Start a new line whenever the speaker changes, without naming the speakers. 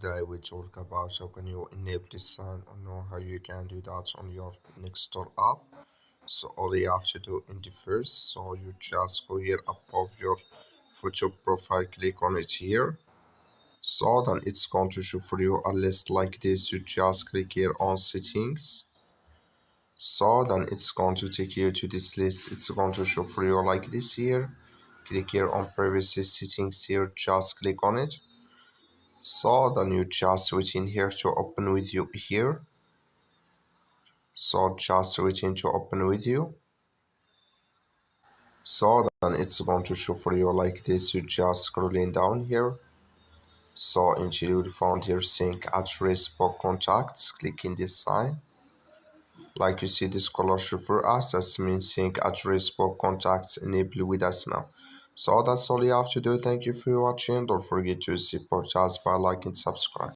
Today we talk about how can you enable this sign or know how you can do that on your Nextdoor app. So all you have to do in the first, so you just go here above your photo profile, click on it here. So then it's going to show for you a list like this. You just click here on settings. So then it's going to take you to this list. It's going to show for you like this here. Click here on privacy settings here, just click on it. So then you just switch in here to open with you here. So just switch in to open with you. So then it's going to show for you like this. You just scrolling down here. So until you found here sync address for contacts, click in this sign. Like you see this color show for us, that means sync address for contacts enabled with us now. So that's all you have to do. Thank you for watching. Don't forget to support us by liking and subscribe.